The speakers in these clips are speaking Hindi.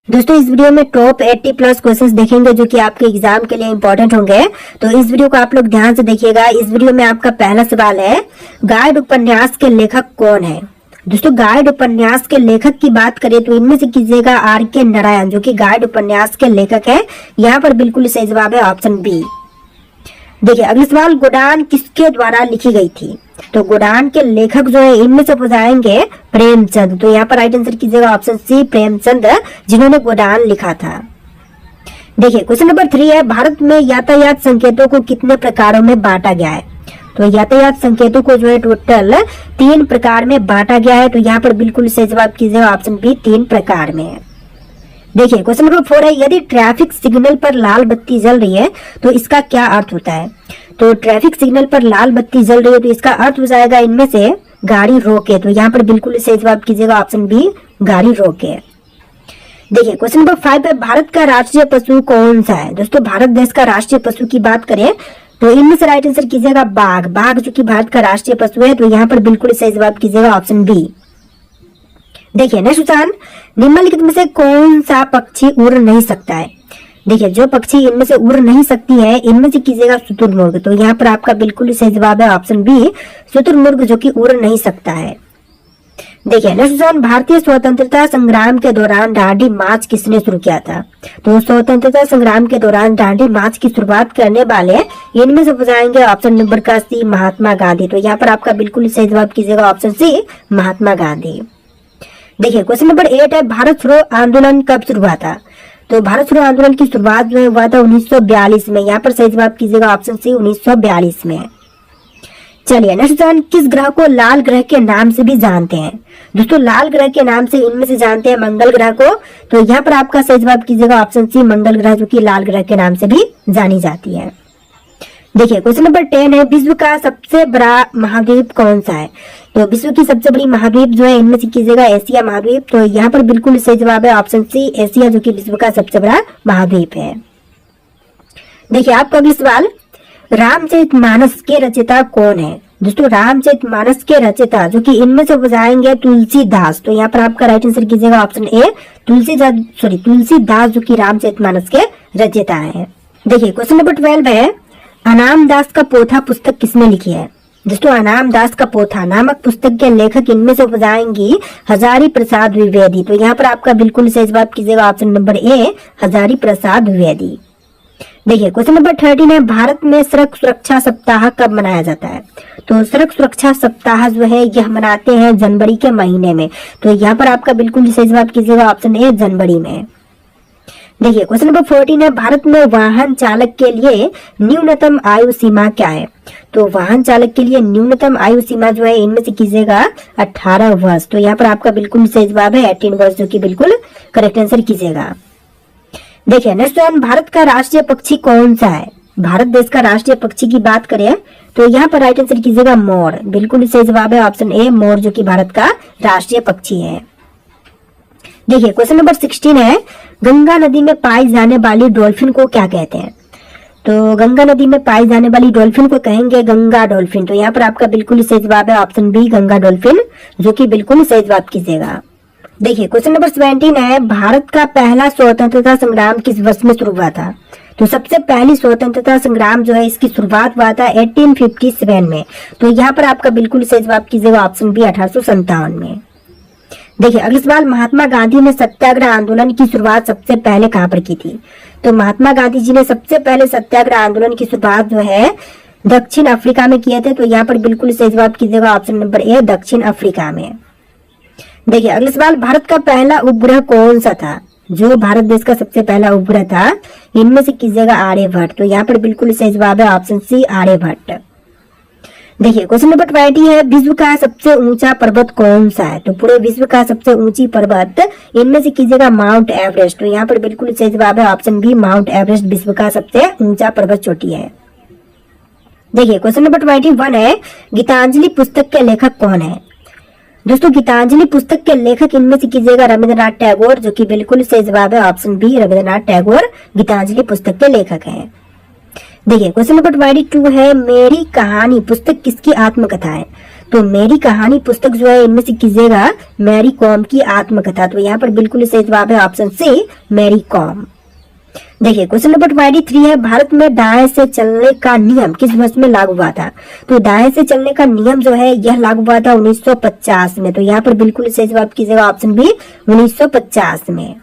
दोस्तों इस वीडियो में टॉप 80 प्लस क्वेश्चंस देखेंगे जो कि आपके एग्जाम के लिए इंपॉर्टेंट होंगे। तो इस वीडियो को आप लोग ध्यान से देखिएगा। इस वीडियो में आपका पहला सवाल है, गाइड उपन्यास के लेखक कौन है। दोस्तों गाइड उपन्यास के लेखक की बात करें तो इनमें से कीजिएगा R.K. नारायण, जो कि गाइड उपन्यास के लेखक है। यहाँ पर बिल्कुल सही जवाब है ऑप्शन बी। देखिए अगला सवाल, गोदान किसके द्वारा लिखी गई थी। तो गोदान के लेखक जो है इनमें से हो जाएंगे प्रेमचंद। तो यहाँ पर राइट आंसर कीजिएगा ऑप्शन सी, प्रेमचंद, जिन्होंने गोदान लिखा था। देखिए क्वेश्चन नंबर 3 है, भारत में यातायात संकेतों को कितने प्रकारों में बांटा गया है। तो यातायात संकेतों को जो है टोटल 3 प्रकार में बांटा गया है। तो यहाँ पर बिल्कुल सही जवाब कीजिएगा ऑप्शन बी, 3 प्रकार में। देखिए क्वेश्चन नंबर 4 है, यदि ट्रैफिक सिग्नल पर लाल बत्ती जल रही है तो इसका क्या अर्थ होता है। तो ट्रैफिक सिग्नल पर लाल बत्ती जल रही है तो इसका अर्थ हो जाएगा इनमें से गाड़ी रोके। तो यहाँ पर बिल्कुल सही जवाब कीजिएगा ऑप्शन बी, गाड़ी रोके। देखिए क्वेश्चन नंबर 5 है, भारत का राष्ट्रीय पशु कौन सा है। दोस्तों भारत देश का राष्ट्रीय पशु की बात करें तो इनमें से राइट आंसर कीजिएगा बाघ। बाघ जो कि भारत का राष्ट्रीय पशु है। तो यहाँ पर बिल्कुल सही जवाब कीजिएगा ऑप्शन बी। देखिए नेक्स्ट क्वेश्चन, निम्नलिखित में से कौन सा पक्षी उड़ नहीं सकता है। देखिए जो पक्षी इनमें से उड़ नहीं सकती है इनमें से कीजिएगा शुतुरमुर्ग। तो यहाँ पर आपका बिल्कुल सही जवाब है ऑप्शन बी, शुतुरमुर्ग जो कि उड़ नहीं सकता है। देखिए नेक्स्ट क्वेश्चन, भारतीय स्वतंत्रता संग्राम के दौरान दांडी मार्च किसने शुरू किया था। तो स्वतंत्रता संग्राम के दौरान दांडी मार्च की शुरुआत करने वाले इनमें से हो जाएंगे ऑप्शन नंबर का सी, महात्मा गांधी। तो यहाँ पर आपका बिल्कुल सही जवाब कीजिएगा ऑप्शन सी, महात्मा गांधी। देखिए क्वेश्चन नंबर 8 है, भारत छोड़ो आंदोलन कब शुरू हुआ था। तो भारत छोड़ो आंदोलन की शुरुआत जो है हुआ था 1942 में। यहाँ पर सही जवाब कीजिएगा ऑप्शन सी, 1942 में। चलिए नेक्स्ट क्वेश्चन, किस ग्रह को लाल ग्रह के नाम से भी जानते हैं। दोस्तों लाल ग्रह के नाम से इनमें से जानते हैं मंगल ग्रह को। तो यहाँ पर आपका सही जवाब कीजिएगा ऑप्शन सी, मंगल ग्रह, जो कि लाल ग्रह के नाम से भी जानी जाती है। देखिए क्वेश्चन नंबर 10 है, विश्व का सबसे बड़ा महाद्वीप कौन सा है। तो विश्व की सबसे बड़ी महाद्वीप जो है इनमें से कीजिएगा एशिया महाद्वीप। तो यहाँ पर बिल्कुल सही जवाब है ऑप्शन सी, एशिया, जो कि विश्व का सबसे बड़ा महाद्वीप है। देखिए आपका अगला सवाल, रामचरितमानस के रचयिता कौन है। दोस्तों रामचरितमानस के रचयिता जो कि इनमें से हो जाएंगे तुलसीदास। तो यहाँ पर आपका राइट आंसर कीजिएगा ऑप्शन ए, तुलसीदास, जो कि रामचरितमानस के रचयिता है। देखिए क्वेश्चन नंबर 12 है, अनाम दास का पोथा पुस्तक किसने लिखी है। दोस्तों अनाम दास का पोथा नामक पुस्तक के लेखक इनमें से हो जाएंगी हजारी प्रसाद द्विवेदी। तो यहाँ पर आपका बिल्कुल सही जवाब कीजिएगा ऑप्शन नंबर ए, हजारी प्रसाद द्विवेदी। देखिए क्वेश्चन नंबर 13 है, भारत में सड़क सुरक्षा सप्ताह कब मनाया जाता है। तो सड़क सुरक्षा सप्ताह जो है यह मनाते हैं जनवरी के महीने में। तो यहाँ पर आपका बिल्कुल सही जवाब कीजिएगा ऑप्शन ए, जनवरी में। देखिए क्वेश्चन नंबर 14 है, भारत में वाहन चालक के लिए न्यूनतम आयु सीमा क्या है। तो वाहन चालक के लिए न्यूनतम आयु सीमा जो है इनमें से कीजिएगा 18 वर्ष। तो यहाँ पर आपका बिल्कुल सही जवाब है 18 वर्ष, जो कि बिल्कुल करेक्ट आंसर कीजिएगा। देखिए नेक्स्ट वन, भारत का राष्ट्रीय पक्षी कौन सा है। भारत देश का राष्ट्रीय पक्षी की बात करें तो यहाँ पर राइट आंसर कीजिएगा मोर। बिल्कुल सही जवाब है ऑप्शन ए, मोर, जो कि भारत का राष्ट्रीय पक्षी है। देखिए क्वेश्चन नंबर 16 है, गंगा नदी में पाई जाने वाली डॉल्फिन को क्या कहते हैं। तो गंगा नदी में पाई जाने वाली डॉल्फिन को कहेंगे गंगा डॉल्फिन। तो यहाँ पर आपका बिल्कुल सही जवाब है ऑप्शन बी, गंगा डॉल्फिन, जो कि बिल्कुल सही जवाब कीजिएगा। देखिए क्वेश्चन नंबर 17 है, भारत का पहला स्वतंत्रता संग्राम किस वर्ष में शुरू हुआ था। तो सबसे पहली स्वतंत्रता संग्राम जो है इसकी शुरुआत हुआ था 1857 में। तो यहाँ पर आपका बिल्कुल सही जवाब कीजिएगा ऑप्शन बी, 1857 में। देखिए अगला सवाल, महात्मा गांधी ने सत्याग्रह आंदोलन की शुरुआत सबसे पहले कहाँ पर की थी। तो महात्मा गांधी जी ने सबसे पहले सत्याग्रह आंदोलन की शुरुआत जो है दक्षिण अफ्रीका में किए थे। तो यहाँ पर बिल्कुल सही जवाब कीजिएगा ऑप्शन नंबर ए, दक्षिण अफ्रीका में। देखिए अगला सवाल, भारत का पहला उपग्रह कौन सा था। जो भारत देश का सबसे पहला उपग्रह था इनमें से कीजिएगा आर्यभट्ट। तो यहाँ पर बिल्कुल सही जवाब है ऑप्शन सी, आर्यभट्ट। देखिए क्वेश्चन नंबर 20 है, विश्व का सबसे ऊंचा पर्वत कौन सा है। तो पूरे विश्व का सबसे ऊंची पर्वत इनमें से कीजिएगा माउंट एवरेस्ट। तो यहाँ पर बिल्कुल सही जवाब है ऑप्शन बी, माउंट एवरेस्ट विश्व का सबसे ऊंचा पर्वत चोटी है। देखिए क्वेश्चन नंबर 21 है, गीतांजलि पुस्तक के लेखक कौन है। दोस्तों गीतांजलि पुस्तक के लेखक इनमें से कीजिएगा रविंद्रनाथ टैगोर, जो कि बिल्कुल सही जवाब है ऑप्शन बी, रविंद्रनाथ टैगोर गीतांजलि पुस्तक के लेखक हैं। देखिए क्वेश्चन नंबर 22 है, मेरी कहानी पुस्तक किसकी आत्मकथा है। तो मेरी कहानी पुस्तक जो है इनमें से कीजिएगा मैरी कॉम की आत्मकथा। तो यहाँ पर बिल्कुल सही जवाब है ऑप्शन सी, मैरी कॉम। देखिए क्वेश्चन नंबर 23 है, भारत में दाएं से चलने का नियम किस वर्ष में लागू हुआ था? तो दाएं से चलने का नियम जो है यह लागू हुआ था 1950 में। तो यहाँ पर बिल्कुल सही जवाब कीजिएगा ऑप्शन बी, 1950 में।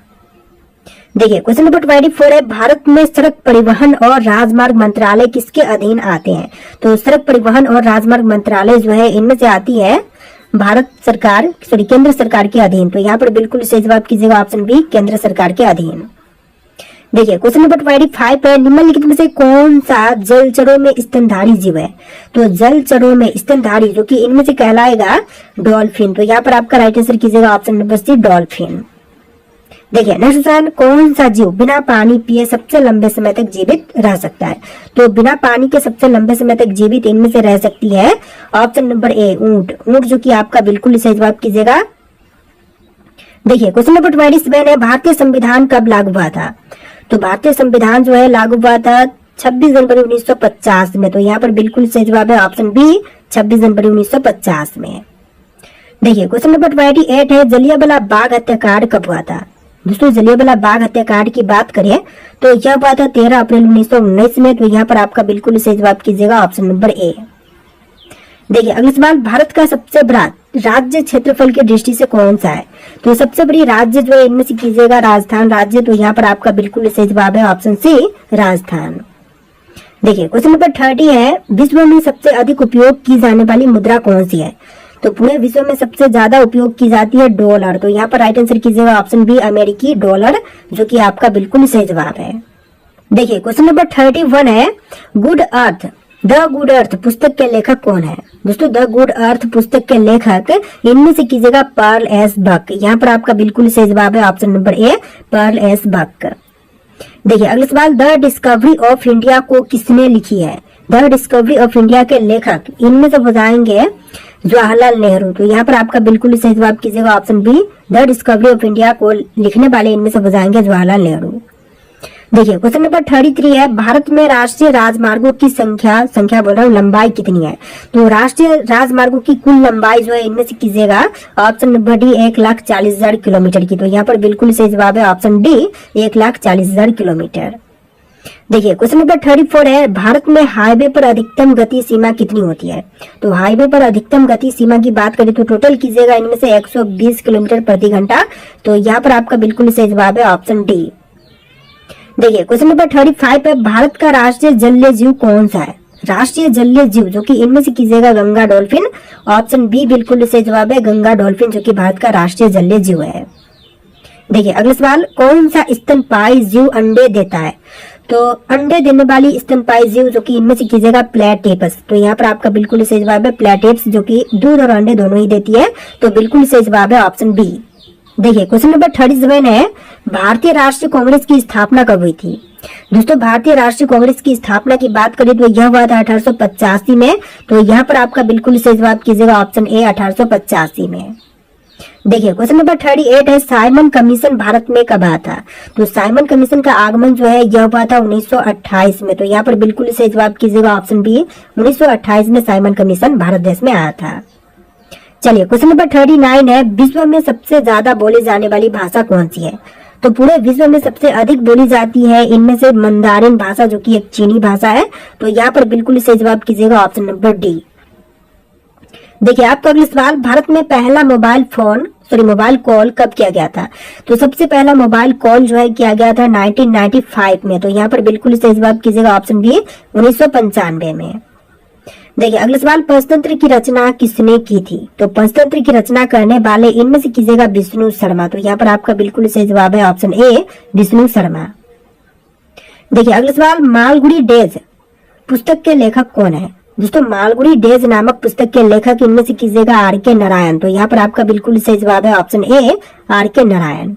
देखिए क्वेश्चन नंबर 24 है, भारत में सड़क परिवहन और राजमार्ग मंत्रालय किसके अधीन आते हैं? तो सड़क परिवहन और राजमार्ग मंत्रालय जो है इनमें से आती है भारत सरकार केंद्र सरकार के अधीन। तो यहाँ पर बिल्कुल सही जवाब कीजिएगा ऑप्शन बी, केंद्र सरकार के अधीन। देखिए क्वेश्चन नंबर 25 है, निम्नलिखित में से कौन सा जलचरों में स्तनधारी जीव है? तो जलचरों में स्तनधारी जो कि इनमें से कहलाएगा डॉल्फिन। तो यहाँ पर आपका राइट आंसर कीजिएगा ऑप्शन नंबर सी, डॉल्फिन। देखिए नेक्स्ट क्वेश्चन, कौन सा जीव बिना पानी पिए सबसे लंबे समय तक जीवित रह सकता है? तो बिना पानी के सबसे लंबे समय तक जीवित इनमें से रह सकती है ऑप्शन नंबर ए, ऊंट। ऊंट जो कि आपका बिल्कुल सही जवाब कीजिएगा। देखिए क्वेश्चन नंबर 27 है, भारतीय संविधान कब लागू हुआ था? तो भारतीय संविधान जो है लागू हुआ था 26 जनवरी 1950 में। तो यहाँ पर बिल्कुल सही जवाब है ऑप्शन बी, 26 जनवरी 1950 में। देखिए क्वेश्चन नंबर 28 है, जलियांवाला बाग हत्याकांड कब हुआ था? दोस्तों जलियांवाला बाग हत्याकांड की बात करें तो यह हुआ था 13 अप्रैल 1919 में। तो यहाँ पर आपका बिल्कुल सही जवाब कीजिएगा ऑप्शन नंबर ए। देखिए अगला सवाल, भारत का सबसे बड़ा राज्य क्षेत्रफल की दृष्टि से कौन सा है? तो सबसे बड़ी राज्य जो है इनमें से कीजिएगा राजस्थान राज्य। तो यहाँ पर आपका बिल्कुल सही जवाब है ऑप्शन सी, राजस्थान। देखिए क्वेश्चन नंबर 30 है, विश्व में सबसे अधिक उपयोग की जाने वाली मुद्रा कौन सी है? तो पूरे विश्व में सबसे ज्यादा उपयोग की जाती है डॉलर। तो यहाँ पर राइट आंसर कीजिएगा ऑप्शन बी, अमेरिकी डॉलर, जो कि आपका बिल्कुल सही जवाब है। देखिए क्वेश्चन नंबर 31 है, गुड अर्थ द गुड अर्थ पुस्तक के लेखक कौन है? दोस्तों द गुड अर्थ पुस्तक के लेखक इनमें से कीजिएगा पर्ल एस बक। यहाँ पर आपका बिल्कुल सही जवाब है option number A, Pearl S Buck. देखिए अगला सवाल, द डिस्कवरी ऑफ इंडिया को किसने लिखी है? द डिस्कवरी ऑफ इंडिया के लेखक इनमें से हो जाएंगे जवाहरलाल नेहरू। तो यहाँ पर आपका बिल्कुल सही जवाब कीजिएगा option B, the discovery of India को लिखने वाले इनमें से हो जाएंगे जवाहरलाल नेहरू। देखिए क्वेश्चन नंबर 33 है, भारत में राष्ट्रीय राजमार्गों की संख्या बोल रहा हूँ, लंबाई कितनी है? तो राष्ट्रीय राजमार्गों की कुल लंबाई जो है इनमें से कीजिएगा ऑप्शन नंबर डी, 1,40,000 किलोमीटर की। तो यहाँ पर बिल्कुल सही जवाब है ऑप्शन डी, 1,40,000 किलोमीटर। देखिए क्वेश्चन नंबर 34 है, भारत में हाईवे पर अधिकतम गति सीमा कितनी होती है? तो हाईवे पर अधिकतम गति सीमा की बात करें तो टोटल कीजिएगा इनमें से 120 किलोमीटर प्रति घंटा। तो यहाँ पर आपका बिल्कुल सही जवाब है ऑप्शन डी। देखिए क्वेश्चन नंबर 35 है, भारत का राष्ट्रीय जलीय जीव कौन सा है? राष्ट्रीय जलीय जीव जो कि इनमें से कीजिएगा गंगा डॉल्फिन। ऑप्शन बी बिल्कुल सही जवाब है, गंगा डॉल्फिन, जो कि भारत का राष्ट्रीय जलीय जीव है। देखिए अगला सवाल, कौन सा स्तनपायी जीव अंडे देता है? तो अंडे देने वाली स्तनपायी जीव जो कि इनमें से कीजिएगा प्लेटेपस। तो यहाँ पर आपका बिल्कुल सही जवाब है प्लेटेप्स, जो कि दूध और अंडे दोनों ही देती है। तो बिल्कुल सही जवाब है ऑप्शन बी। देखिए क्वेश्चन नंबर 37 है, भारतीय राष्ट्रीय कांग्रेस की स्थापना कब हुई थी? दोस्तों भारतीय राष्ट्रीय कांग्रेस की स्थापना की बात करें तो यह हुआ था 1885 में। तो यहाँ पर आपका बिल्कुल सही जवाब कीजिएगा ऑप्शन ए, 1885 में। देखिए क्वेश्चन नंबर 38 है, साइमन कमीशन भारत में कब आया था? तो साइमन कमीशन का आगमन जो है यह हुआ था 1928 में। तो यहाँ पर बिल्कुल सही जवाब कीजिएगा ऑप्शन बी, 1928 में साइमन कमीशन भारत देश में आया था। चलिए क्वेश्चन नंबर 39 है, विश्व में सबसे ज्यादा बोली जाने वाली भाषा कौन सी है? तो पूरे विश्व में सबसे अधिक बोली जाती है इनमें से मंदारिन भाषा, जो कि एक चीनी भाषा है। तो यहाँ पर बिल्कुल सही जवाब कीजिएगा ऑप्शन नंबर डी। देखिए आपका अगला सवाल, भारत में पहला मोबाइल कॉल कब किया गया था? तो सबसे पहला मोबाइल कॉल जो है किया गया था 1995 में। तो यहाँ पर बिल्कुल सही जवाब कीजिएगा ऑप्शन बी, 1995 में। देखिए अगला सवाल, पंचतंत्र की रचना किसने की थी? तो पंचतंत्र की रचना करने वाले इनमें से कीजिएगा विष्णु शर्मा। तो यहाँ पर आपका बिल्कुल सही जवाब है ऑप्शन ए, विष्णु शर्मा। देखिए अगला सवाल, मालगुडी डेज पुस्तक के लेखक कौन है? दोस्तों मालगुडी डेज नामक पुस्तक के लेखक इनमें से कीजिएगा आर के नारायण। तो यहाँ पर आपका बिल्कुल सही जवाब है ऑप्शन ए, आर के नारायण।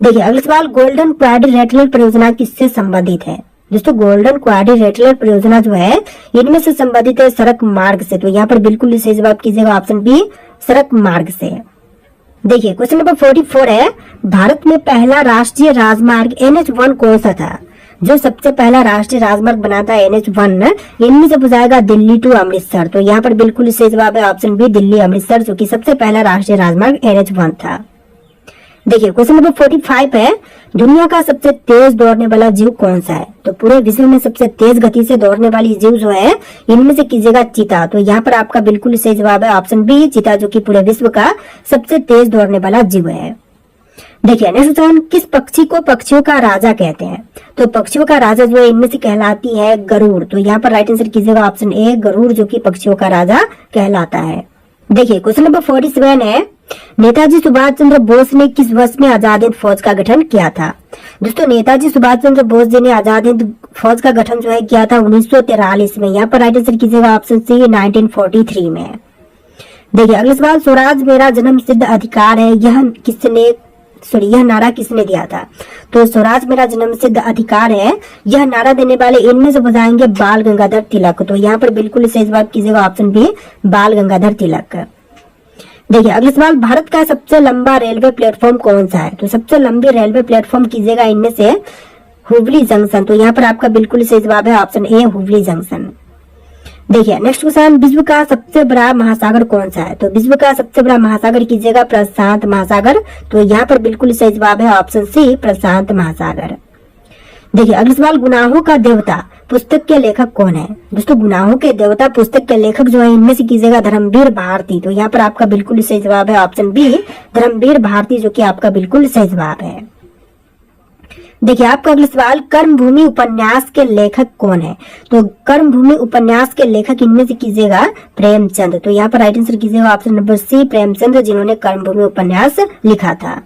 देखिए अगला सवाल, गोल्डन क्वाड्रिलेटरल परियोजना किससे संबंधित है? दोस्तों गोल्डन क्वाड्रिलेटरल परियोजना जो है इनमें से संबंधित है सड़क मार्ग से। तो यहाँ पर बिल्कुल सही जवाब कीजिएगा ऑप्शन बी, सड़क मार्ग से। देखिए क्वेश्चन नंबर 44 है, भारत में पहला राष्ट्रीय राजमार्ग NH1 कौन सा था? जो सबसे पहला राष्ट्रीय राजमार्ग बनाता है NH1, इनमें से पूछाएगा दिल्ली टू अमृतसर। तो यहाँ पर बिल्कुल सही जवाब है ऑप्शन बी, दिल्ली अमृतसर, जो कि सबसे पहला राष्ट्रीय राजमार्ग NH1 था। देखिए क्वेश्चन नंबर 45 है, दुनिया का सबसे तेज दौड़ने वाला जीव कौन सा है? तो पूरे विश्व में सबसे तेज गति से दौड़ने वाली जीव जो है, इनमें से कीजिएगा चीता। तो यहाँ पर आपका बिल्कुल सही जवाब है ऑप्शन बी, चीता, जो कि पूरे विश्व का सबसे तेज दौड़ने वाला जीव है। देखिए नेक्स्ट क्वेश्चन, किस पक्षी को पक्षियों का राजा कहते हैं? तो पक्षियों का राजा जो है इनमें से कहलाती है गरुड़। तो यहाँ पर राइट आंसर कीजिएगा ऑप्शन ए, गरुड़, जो कि पक्षियों का राजा कहलाता है। देखिए क्वेश्चन नंबर 47 है, नेताजी सुभाष चंद्र बोस ने किस वर्ष में आजाद हिंद फौज का गठन किया था? दोस्तों नेताजी सुभाष चंद्र बोस जी ने आजाद हिंद फौज का गठन जो है किया था 1943 में। यहाँ पर राइट आंसर कीजिएगा ऑप्शन सी, 1943 में। देखिए अगला सवाल, स्वराज मेरा जन्म सिद्ध अधिकार है, यह नारा किसने दिया था? तो स्वराज मेरा जन्म सिद्ध अधिकार है, यह नारा देने वाले इनमें से बताएंगे बाल गंगाधर तिलक। तो यहाँ पर बिल्कुल सही जवाब कीजिएगा ऑप्शन बी, बाल गंगाधर तिलक। देखिए अगला सवाल, भारत का सबसे लंबा रेलवे प्लेटफॉर्म कौन सा है? तो सबसे लंबी रेलवे प्लेटफॉर्म कीजिएगा इनमें से हुबली जंक्शन। तो यहाँ पर आपका बिल्कुल सही जवाब है ऑप्शन ए, हुबली जंक्शन। देखिए नेक्स्ट क्वेश्चन, विश्व का सबसे बड़ा महासागर कौन सा है? तो विश्व का सबसे बड़ा महासागर कीजिएगा प्रशांत महासागर। तो यहाँ पर बिल्कुल सही जवाब है ऑप्शन सी, प्रशांत महासागर। देखिए अगला सवाल, गुनाहों का देवता पुस्तक के लेखक कौन है? दोस्तों गुनाहों के देवता पुस्तक के लेखक जो है इनमें से कीजिएगा धर्मवीर भारती। तो यहाँ पर आपका बिल्कुल सही जवाब है ऑप्शन बी, धर्मवीर भारती, जो कि आपका बिल्कुल सही जवाब है। देखिए आपका अगला सवाल, कर्मभूमि उपन्यास के लेखक कौन है? तो कर्मभूमि उपन्यास के लेखक इनमें से कीजिएगा प्रेमचंद। तो यहाँ पर राइट आंसर कीजिएगा ऑप्शन नंबर सी, प्रेमचंद, जिन्होंने कर्मभूमि उपन्यास लिखा था।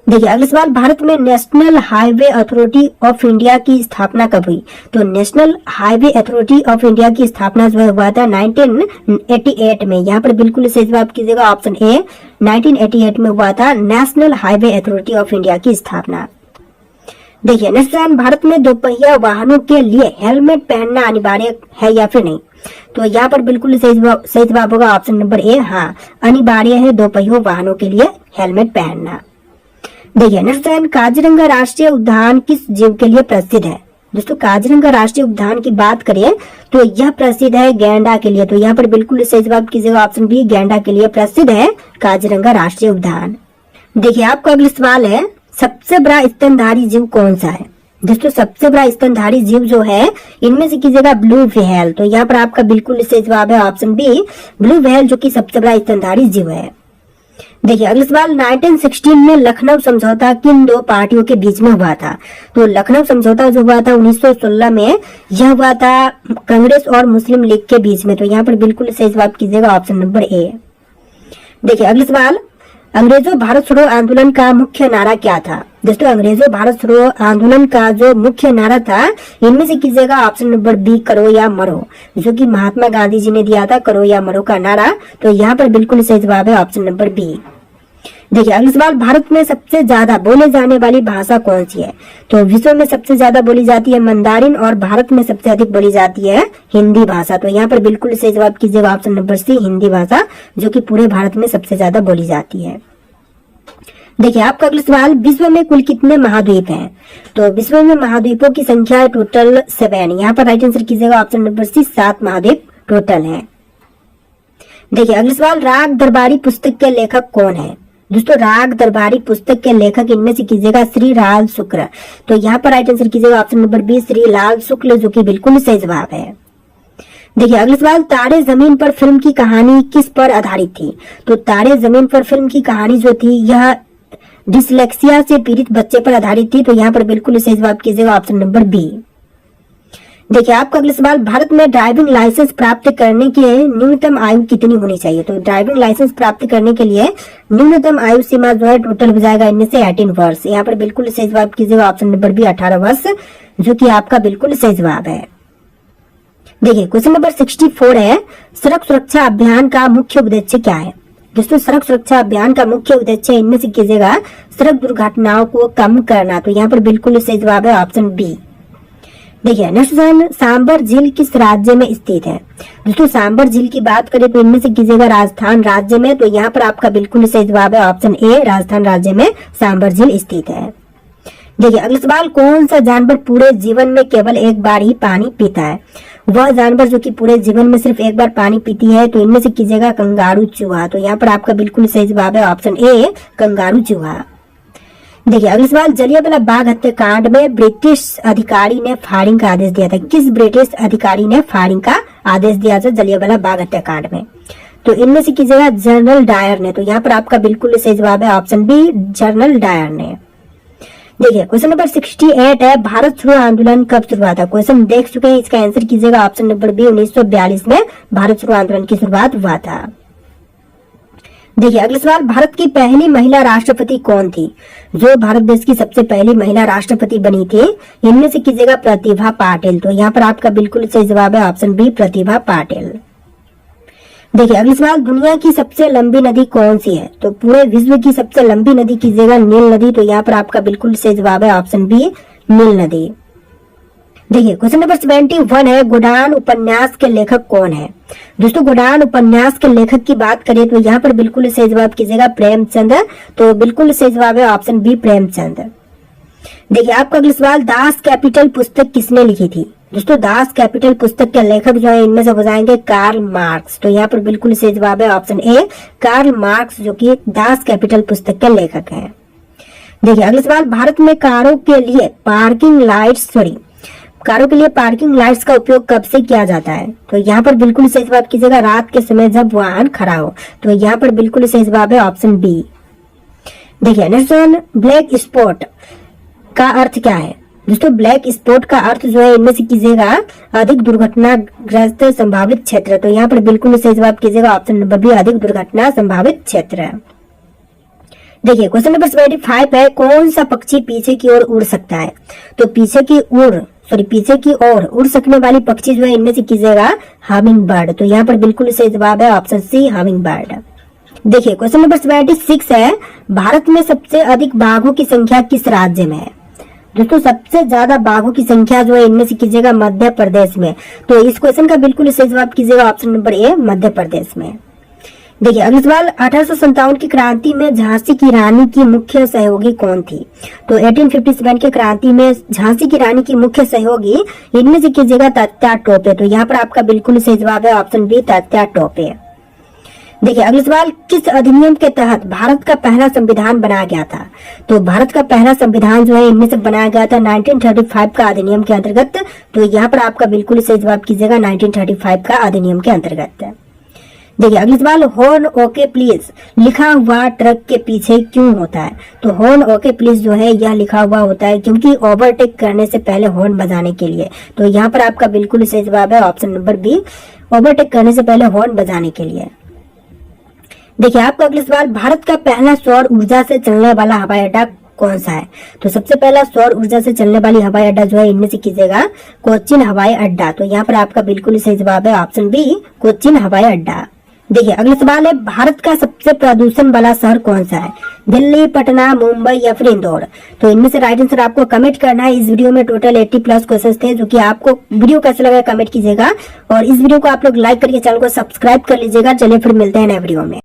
देखिए अगला सवाल, भारत में national highway authority of India की स्थापना कब हुई? तो national highway authority of India की स्थापना जो है हुआ था 1988 में। यहाँ पर बिल्कुल सही जवाब कीजिएगा ऑप्शन ए, 1988 में हुआ था national highway authority of India की स्थापना। देखिए नेक्स्ट, भारत में दोपहिया वाहनों के लिए हेलमेट पहनना अनिवार्य है या फिर नहीं? तो यहाँ पर बिल्कुल सही जवाब होगा ऑप्शन नंबर ए, हाँ अनिवार्य है दोपहियों वाहनों के लिए हेलमेट पहनना। देखिए नेक्स्ट, काजीरंगा राष्ट्रीय उद्यान किस जीव के लिए प्रसिद्ध है? दोस्तों काजीरंगा राष्ट्रीय उद्यान की बात करें तो यह प्रसिद्ध है गैंडा के लिए। तो यहाँ पर बिल्कुल सही जवाब कीजिएगा ऑप्शन बी, गैंडा के लिए प्रसिद्ध है काजीरंगा राष्ट्रीय उद्यान। देखिए आपका अगला सवाल है, सबसे बड़ा स्तनधारी जीव कौन सा है? दोस्तों सबसे बड़ा स्तनधारी जीव जो है इनमें से कीजिएगा ब्लू व्हेल। तो यहाँ पर आपका बिल्कुल सही जवाब है ऑप्शन बी, ब्लू व्हेल, जो कि सबसे बड़ा स्तनधारी जीव है। देखिए अगला सवाल, 1916 में लखनऊ समझौता किन दो पार्टियों के बीच में हुआ था? तो लखनऊ समझौता जो हुआ था 1916 में, यह हुआ था कांग्रेस और मुस्लिम लीग के बीच में। तो यहाँ पर बिल्कुल सही जवाब कीजिएगा ऑप्शन नंबर ए। देखिए अगला सवाल, अंग्रेजों भारत छोड़ो आंदोलन का मुख्य नारा क्या था? दोस्तों अंग्रेजों भारत छोड़ो आंदोलन का जो मुख्य नारा था इनमें से कीजिएगा ऑप्शन नंबर बी, करो या मरो, जो कि महात्मा गांधी जी ने दिया था करो या मरो का नारा। तो यहाँ पर बिल्कुल सही जवाब है ऑप्शन नंबर बी। देखिए अगला सवाल, भारत में सबसे ज्यादा बोले जाने वाली भाषा कौन सी है? तो विश्व में सबसे ज्यादा बोली जाती है मंदारिन और भारत में सबसे अधिक बोली जाती है हिंदी भाषा। तो यहाँ पर बिल्कुल सही जवाब कीजिएगा ऑप्शन नंबर सी, हिंदी भाषा, जो कि पूरे भारत में सबसे ज्यादा बोली जाती है। देखिए आपका अगला सवाल, विश्व में कुल कितने महाद्वीप हैं? तो विश्व में महाद्वीपों की संख्या है टोटल 7। यहाँ पर राइट आंसर कीजिएगा ऑप्शन नंबर सी, 7 महाद्वीप टोटल हैं। देखिए अगला सवाल, राग दरबारी पुस्तक के लेखक कौन है? दोस्तों राग दरबारी पुस्तक के लेखक इनमें से कीजिएगा श्री लाल शुक्ल। तो यहाँ पर राइट आंसर कीजिएगा option number B, Shri Lal शुक्ल, जो कि बिल्कुल सही जवाब है। देखिए अगला सवाल, तारे जमीन पर फिल्म की कहानी किस पर आधारित थी? तो तारे जमीन पर फिल्म की कहानी जो थी यह डिसलेक्सिया से पीड़ित बच्चे पर आधारित थी। तो यहाँ पर बिल्कुल सही जवाब कीजिएगा ऑप्शन नंबर बी। देखिए आपका अगला सवाल, भारत में ड्राइविंग लाइसेंस प्राप्त करने के न्यूनतम आयु कितनी होनी चाहिए? तो ड्राइविंग लाइसेंस प्राप्त करने के लिए न्यूनतम आयु सीमा जो है टोटल हो जाएगा इनमें से 18 वर्ष। यहाँ पर बिल्कुल सही जवाब कीजिएगा ऑप्शन नंबर बी, 18 वर्ष, जो कि आपका बिल्कुल सही जवाब है। देखिए क्वेश्चन नंबर 64 है, सड़क सुरक्षा अभियान का मुख्य उद्देश्य क्या है? दोस्तों सड़क सुरक्षा अभियान का मुख्य उद्देश्य इनमें से कीजिएगा सड़क दुर्घटनाओं को कम करना। तो यहाँ पर बिल्कुल सही जवाब है ऑप्शन बी। देखिए नेक्स्ट क्वेश्चन, सांबर झील किस राज्य में स्थित है? दोस्तों सांबर झील की बात करें तो इनमें से कीजिएगा राजस्थान राज्य में। तो यहाँ पर आपका बिल्कुल सही जवाब है ऑप्शन ए, राजस्थान राज्य में सांबर झील स्थित है। देखिए अगला सवाल, कौन सा जानवर पूरे जीवन में केवल एक बार ही पानी पीता है? वह जानवर जो कि पूरे जीवन में सिर्फ एक बार पानी पीती है, तो इनमें से कीजिएगा कंगारू चूहा। तो यहाँ पर आपका बिल्कुल सही जवाब है ऑप्शन ए, कंगारू चूहा। देखिए अगला सवाल, जलियांवाला बाग हत्याकांड में ब्रिटिश अधिकारी ने फायरिंग का आदेश दिया था? किस ब्रिटिश अधिकारी ने फायरिंग का आदेश दिया था जलियांवाला बाग हत्याकांड में? तो इनमें से कीजिएगा जनरल डायर ने। तो यहाँ पर आपका बिल्कुल सही जवाब है ऑप्शन बी, जनरल डायर ने। देखिए क्वेश्चन नंबर 68 है, भारत छोड़ो आंदोलन कब शुरू हुआ था? क्वेश्चन देख चुके हैं, इसका आंसर कीजिएगा ऑप्शन नंबर बी, 1942 में भारत छोड़ो आंदोलन की शुरुआत हुआ था। देखिए अगला सवाल, भारत की पहली महिला राष्ट्रपति कौन थी? जो भारत देश की सबसे पहली महिला राष्ट्रपति बनी थी, इनमें से कीजिएगा प्रतिभा पाटिल। तो यहाँ पर आपका बिल्कुल सही जवाब है ऑप्शन बी, प्रतिभा पाटिल। देखिए अगला सवाल, दुनिया की सबसे लंबी नदी कौन सी है? तो पूरे विश्व की सबसे लंबी नदी कीजिएगा नील नदी। तो यहाँ पर आपका बिल्कुल सही जवाब है ऑप्शन बी, नील नदी। देखिए क्वेश्चन नंबर 71 है, गोदान उपन्यास के लेखक कौन है? दोस्तों गोदान उपन्यास के लेखक की बात करें तो यहाँ पर बिल्कुल सही जवाब कीजिएगा प्रेमचंद। तो बिल्कुल सही जवाब है ऑप्शन बी, प्रेमचंद। देखिए आपका अगला सवाल, दास कैपिटल पुस्तक किसने लिखी थी? दोस्तों दास कैपिटल पुस्तक के लेखक जो है इनमें से हो जाएंगे कार्ल मार्क्स। तो यहाँ पर बिल्कुल सही जवाब है ऑप्शन ए, कार्ल मार्क्स, जो कि दास कैपिटल पुस्तक के लेखक हैं। देखिए अगला सवाल, भारत में कारों के लिए पार्किंग लाइट्स का उपयोग कब से किया जाता है? तो यहाँ पर बिल्कुल सही जवाब कीजिएगा रात के समय जब वाहन खड़ा हो। तो यहाँ पर बिल्कुल सही जवाब है ऑप्शन बी। देखिए नेक्स्ट वन, ब्लैक स्पॉट का अर्थ क्या है? दोस्तों ब्लैक स्पॉट का अर्थ जो है इनमें से कीजिएगा अधिक दुर्घटनाग्रस्त संभावित क्षेत्र। तो यहाँ पर बिल्कुल सही जवाब कीजिएगा ऑप्शन नंबर बी, अधिक दुर्घटना संभावित क्षेत्र। देखिए क्वेश्चन नंबर 75 है, कौन सा पक्षी पीछे की ओर उड़ सकता है? तो पीछे की ओर उड़ सकने वाली पक्षी जो है इनमें से कीजिएगा हमिंग बर्ड। तो यहाँ पर बिल्कुल सही जवाब है ऑप्शन सी, हमिंग बर्ड। देखिए क्वेश्चन नंबर 76 है, भारत में सबसे अधिक बाघों की संख्या किस राज्य में है? दोस्तों सबसे ज्यादा बाघों की संख्या जो है इनमें से कीजिएगा मध्य प्रदेश में। तो इस क्वेश्चन का बिल्कुल सही जवाब कीजिएगा ऑप्शन नंबर ए, मध्य प्रदेश में। देखिए अगला सवाल, 1857 की क्रांति में झांसी की रानी की मुख्य सहयोगी कौन थी? तो 1857 की क्रांति में झांसी की रानी की मुख्य सहयोगी इनमें से कीजिएगा तात्या टोपे। तो यहाँ पर आपका बिल्कुल सही जवाब है ऑप्शन बी, तात्या टोपे। देखिए अगला सवाल, किस अधिनियम के तहत भारत का पहला संविधान बनाया गया था? तो भारत का पहला संविधान जो है इनमें से बनाया गया था 1935 का अधिनियम के अंतर्गत। तो यहाँ पर आपका बिल्कुल सही जवाब कीजिएगा 1935 का अधिनियम के अंतर्गत। देखिए अगला सवाल, हॉर्न ओके प्लीज लिखा हुआ ट्रक के पीछे क्यों होता है? तो हॉर्न ओके प्लीज जो है यह लिखा हुआ होता है क्योंकि ओवरटेक करने से पहले हॉर्न बजाने के लिए। तो यहाँ पर आपका बिल्कुल सही जवाब है ऑप्शन नंबर बी, ओवरटेक करने से पहले हॉर्न बजाने के लिए। देखिए आपका अगला सवाल, भारत का पहला सौर ऊर्जा से चलने वाला हवाई अड्डा कौन सा है? तो सबसे पहला सौर ऊर्जा से चलने वाली हवाई अड्डा जो है इनमें से कीजिएगा कोच्चिन हवाई अड्डा। तो यहाँ पर आपका बिल्कुल सही जवाब है ऑप्शन बी, कोच्चिन हवाई अड्डा। देखिए अगला सवाल है, भारत का सबसे प्रदूषण वाला शहर कौन सा है? दिल्ली, पटना, मुंबई या फिर इंदौर? तो इनमें से राइट आंसर आपको कमेंट करना है। इस वीडियो में टोटल 80+ क्वेश्चंस थे, जो कि आपको वीडियो कैसा लगा कमेंट कीजिएगा और इस वीडियो को आप लोग लाइक करके चैनल को सब्सक्राइब कर लीजिएगा। चलिए फिर मिलते हैं नए वीडियो में।